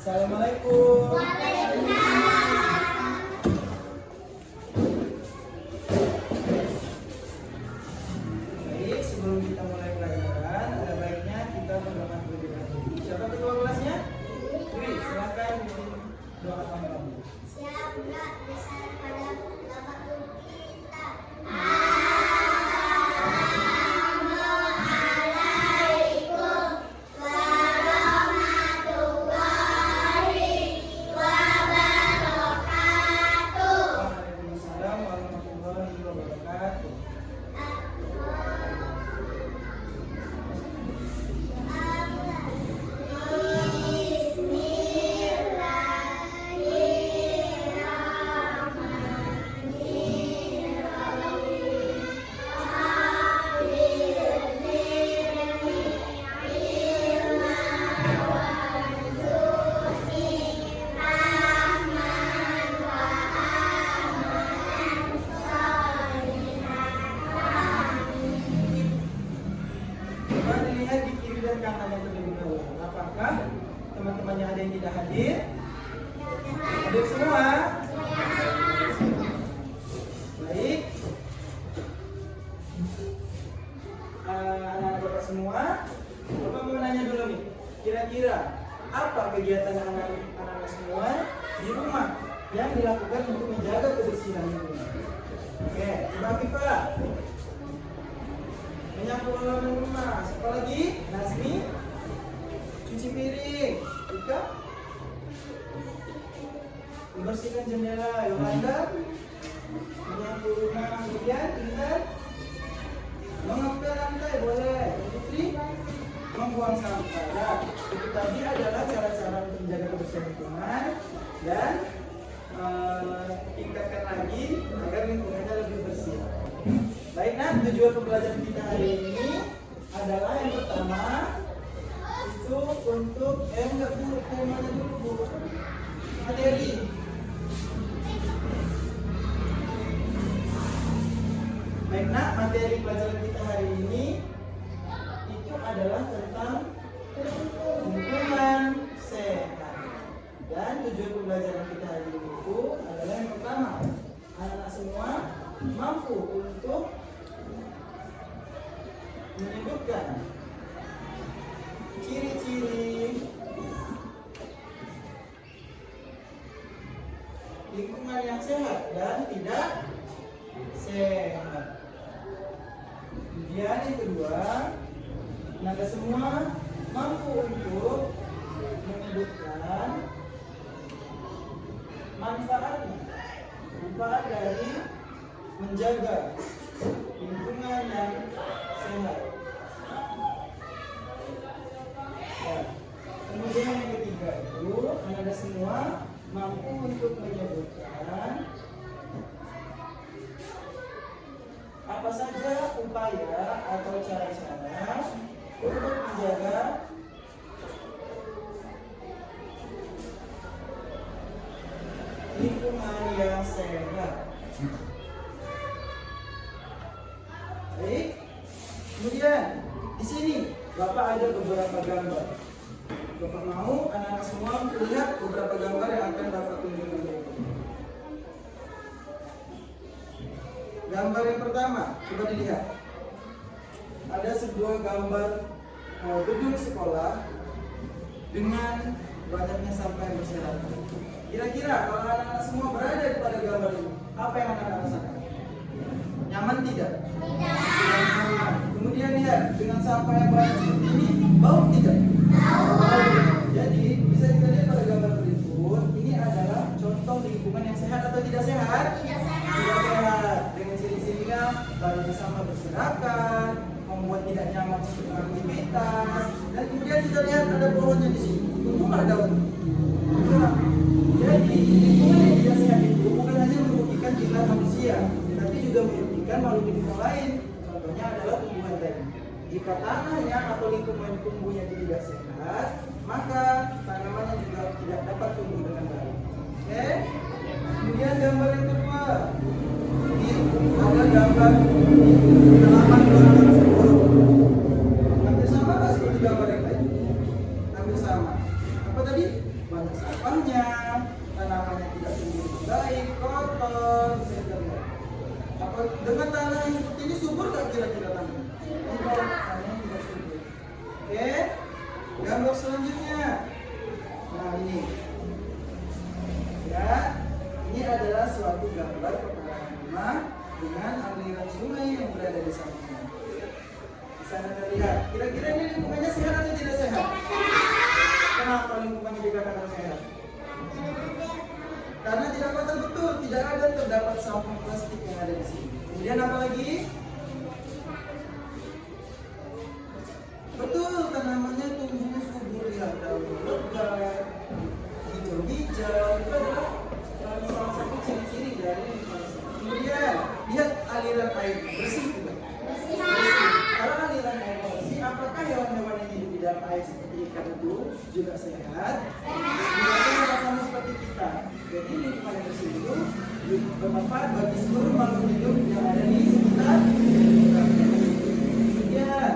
Assalamualaikum. Baik, sebelum kita mulai pelajaran, ada baiknya kita berdoa terlebih dahulu. Siapa ketua kelasnya? Wih, silakan bikin doa kamu. Siap, enggak, bisa pada dapat kita. Waalaikumsalam warahmatullahi wabarakatuh. Coba dilihat di kiri dan kanannya terlebih dahulu. Apakah teman-temannya ada yang tidak hadir? Hadir semua? Baik. Anak-anak bapak semua, bapak mau nanya dulu nih. Kira-kira apa kegiatan anak-anak semua di rumah yang dilakukan untuk menjaga kebersihan lingkungan? Oke, coba Viva. Menyapu halaman rumah. Siapa lagi? Nasmi. Cuci piring. Ika. Membersihkan jendela. Yolanda. Menyapu rumah. Kemudian Intan. Mengepel lantai boleh. Putri. Membuang sampah. Nah, itu tadi adalah cara-cara untuk menjaga kebersihan lingkungan dan tingkatkan lagi agar lingkungannya lebih bersih. Baik, nah, tujuan pembelajaran kita hari ini adalah yang pertama itu untuk enggak dulu temanya dulu materi. Baik, nah, materi pelajaran kita hari ini itu adalah tentang lingkungan sehat. Dan tujuan pembelajaran kita hari ini itu adalah yang pertama, anak-anak semua mampu untuk menyebutkan ciri-ciri lingkungan yang sehat dan tidak sehat. Kemudian yang kedua, Anda semua mampu untuk menyebutkan manfaat dari menjaga lingkungan yang sehat. Ya. Kemudian yang ketiga itu Anda semua mampu untuk menyebutkan apa saja upaya atau cara-cara untuk menjaga lingkungan yang sehat. Baik. Kemudian di sini Bapak ada beberapa gambar. Bapak mau anak-anak semua melihat beberapa gambar yang akan Bapak tunjukkan berikut. Gambar yang pertama, coba dilihat. Ada sebuah gambar gedung sekolah dengan banyaknya sampah yang berserakan. Kira-kira kalau anak-anak semua berada pada gambar ini, apa yang anak-anak rasakan? Nyaman tidak? Tidak nyaman. Kemudian lihat, dengan sampah yang banyak seperti ini, bau tidak? Bau. Jadi bisa kita lihat pada gambar berikut, ini adalah contoh lingkungan yang sehat atau tidak sehat? Tidak sehat. Tidak sehat. Dengan ciri-cirinya banyak sampah berserakan, membuat tidak nyaman untuk beraktivitas. Dan kemudian kita lihat ada pohonnya di sini. Tumbuh nggak daun? Jadi lingkungan yang tidak sehat itu bukan hanya merugikan kita manusia, tetapi juga merugikan makhluk hidup lain. Contohnya adalah tumbuhan tadi. Jika tanahnya atau lingkungan tumbuhnya tidak sehat, maka tanamannya juga tidak dapat tumbuh dengan baik. Oke? Kemudian gambar yang kedua, ini ada gambar halaman belakang sekolah. Hampir sama nggak seperti gambar yang tadi? Hampir sama. Apa tadi? banyak sampahnya, tanamannya tidak tumbuh dengan baik, kotor, bisa kita lihat. Apa dengan tanah yang seperti ini subur nggak kira-kira tanah? Tidak, tanahnya tidak subur. Oke, gambar selanjutnya. Nah ini, ya, ini adalah suatu gambar pekarangan rumah dengan aliran sungai yang berada di sampingnya. Di sana terlihat. Kira-kira ini lingkungannya sehat atau tidak sehat? Kenapa lingkungannya dikatakan sehat? Karena tidak kotor, betul, tidak ada terdapat sampah plastik yang ada di sini. Kemudian apa lagi? Betul, tanamannya tumbuhnya subur, lihat daunnya lebar, hijau-hijau. Itu adalah salah satu ciri-ciri dari lingkungan. Kemudian lihat aliran air bersih juga. Bersih. Kalau aliran air bersih, apakah hewan-hewan yang hidup di dalam air seperti ikan itu juga sehat? Biasanya sama seperti kita. Jadi lingkungan yang bersih itu bermanfaat bagi seluruh makhluk hidup yang ada di sekitar. Kemudian,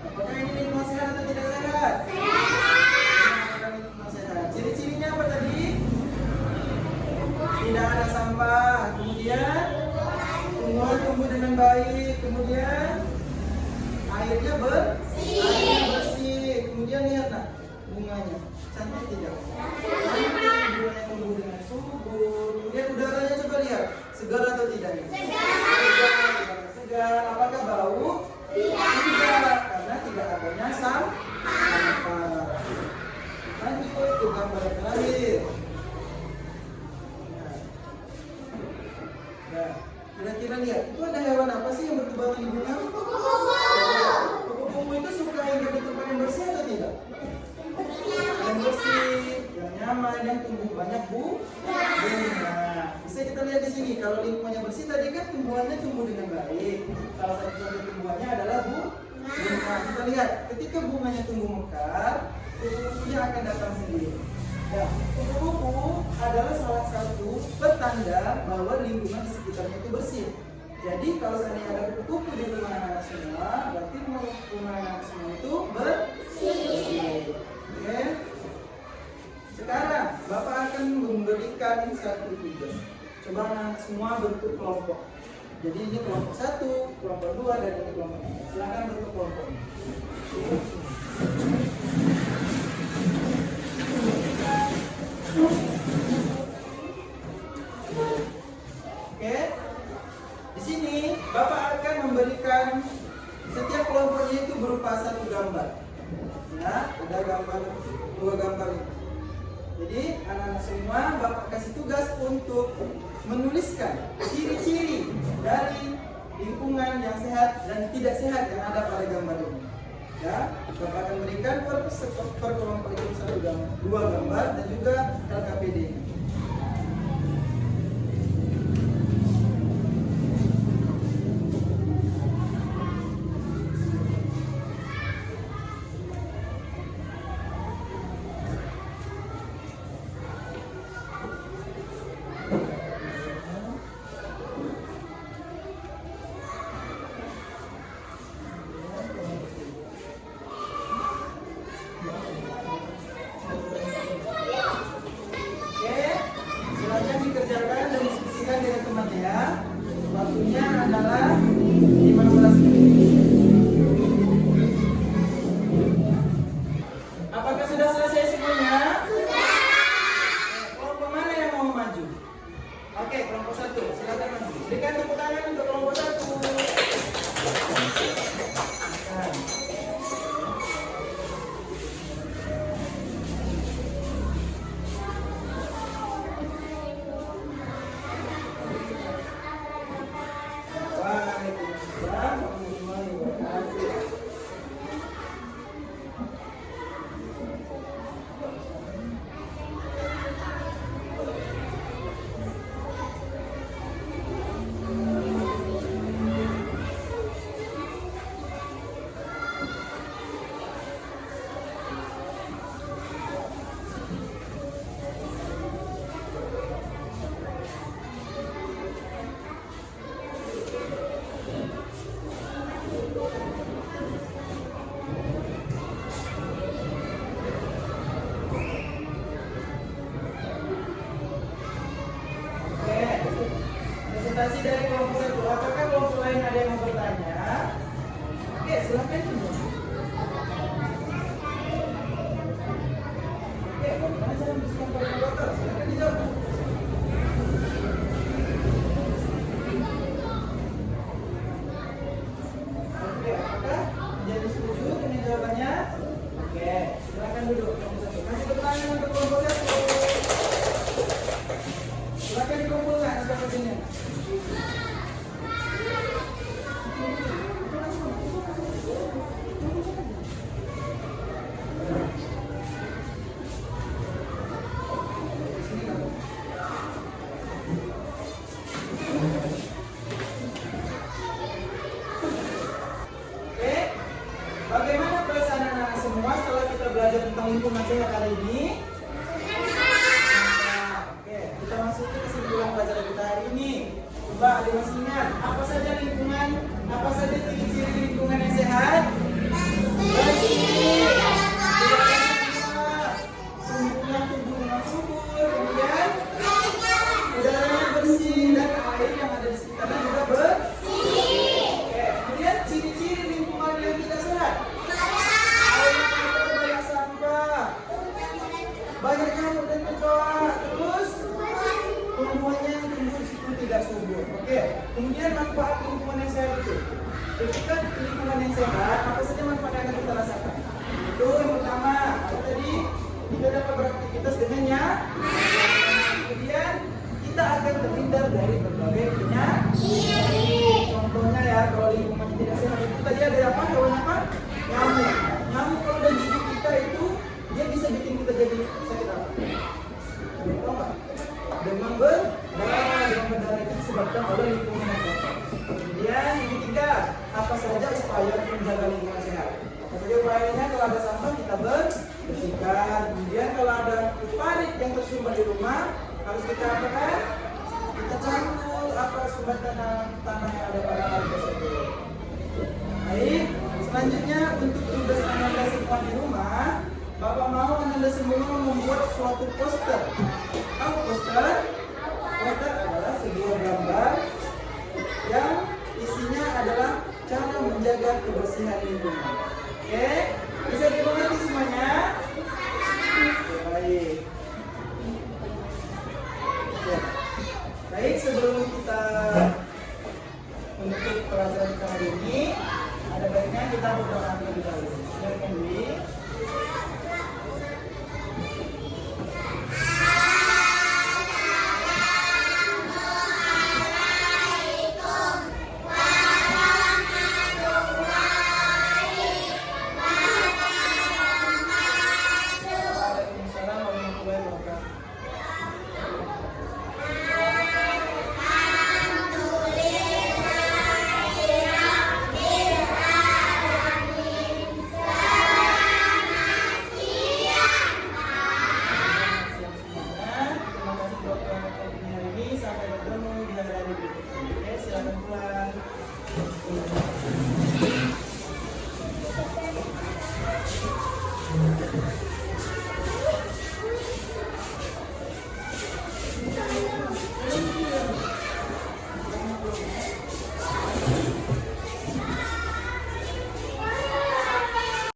apakah ini lingkungan sehat atau tidak sehat? Sehat. Lingkungan sehat. Ciri-cirinya apa tadi? Tidak ada sampah. Kemudian tumbuhan tumbuh dengan baik. Kemudian airnya bersih. Kemudian lihat nak bunganya, cantik tidak? Cantik, bunganya tumbuh dengan subur. Kemudian udaranya coba lihat, segar atau tidak? Segar. Apakah bau? Tidak, karena tidak adanya sampah. Lanjut ke gambar yang terakhir. Nah, kira-kira lihat, itu ada hewan apa sih yang bertebaran di bunga? Kupu-kupu itu suka hidup di tempat yang bersih atau tidak? Yang bersih, yang nyaman, yang tumbuh banyak bunga. Bisa kita lihat di sini, kalau lingkungannya bersih tadi kan tumbuhannya tumbuh dengan baik. Salah satu tumbuhannya adalah bunga. Kita lihat, ketika bunganya tumbuh mekar, kupu-kupunya akan datang sendiri. Ya, kupu-kupu adalah salah satu petanda bahwa lingkungan di sekitarnya itu bersih. Jadi kalau seandainya ada kupu-kupu di rumah anak semua, berarti rumah anak semua itu bersih. Oke. Sekarang Bapak akan memberikan satu tugas. Coba anak semua bentuk kelompok. Jadi ini kelompok 1, kelompok 2, dan ini kelompok 3. Silakan bentuk kelompok. Oke, di sini Bapak akan memberikan setiap kelompoknya itu berupa satu gambar. Ya, ada gambar, 2 gambar ini. Jadi anak-anak semua Bapak kasih tugas untuk menuliskan ciri-ciri dari lingkungan yang sehat dan tidak sehat yang ada pada gambar ini. Ya, Bapak akan berikan per kelompok itu 2 gambar dan juga LKPD. Dikerjakan dan diskusikan dengan teman ya. Waktunya adalah 15 menit. Apakah sudah selesai semuanya? Sudah. Kelompok mana yang mau maju? Oke, kelompok 1, silakan maju. Berikan tepuk tangan untuk kelompok 1. cara membersihkan kaleng botol? Silakan dijawab. Oke, apakah jadi setuju dengan jawabannya? Oke, silakan duduk. Masih bertanya untuk kelompok satu. Silakan dikumpulkan sepertinya. Oke, bagaimana perasaan anak-anak semua setelah kita belajar tentang lingkungan sehat kali ini? Oke, kita masuk ke kesimpulan pelajaran kita hari ini. Coba ada masih ingat apa saja lingkungan, apa saja ciri-ciri lingkungan yang sehat? Bersih, tidak sampah, tumbuhan subur, kemudian udaranya bersih dan air yang ada di sekitarnya juga bersih. Oke, kemudian ciri-ciri lingkungan yang tidak sehat. Air yang kotor, banyak sampah, banyak nyamuk dan kecoa, terus tumbuhannya yang tumbuh di situ tidak subur. Oke, kemudian manfaat lingkungan yang sehat itu. Ketika lingkungan yang sehat, apa saja manfaat yang akan kita rasakan? Itu yang pertama, tadi kita dapat beraktivitas dengan nyaman. Kemudian kita akan terhindar dari berbagai penyakit. Contohnya ya, kalau lingkungannya tidak sehat itu tadi ada apa? Hewan apa? Nyamuk. Nyamuk kalau udah gigit kita itu dia bisa bikin kita jadi sakit apa? Tahu nggak? Demam berdarah itu disebabkan oleh lingkungan yang kotor. Kemudian yang ketiga, apa saja upaya untuk menjaga lingkungan sehat? Apa saja upayanya? Kalau ada sampah kita bersihkan. Kemudian kalau ada parit yang tersumbat di rumah harus kita apakan? Kita cangkul apa sumber tanah yang ada pada parit tersebut. Baik, selanjutnya untuk tugas Ananda semua di rumah, Bapak mau Ananda semua membuat suatu poster. Apa poster? Poster adalah sebuah gambar yang isinya adalah cara menjaga kebersihan lingkungan. Oke?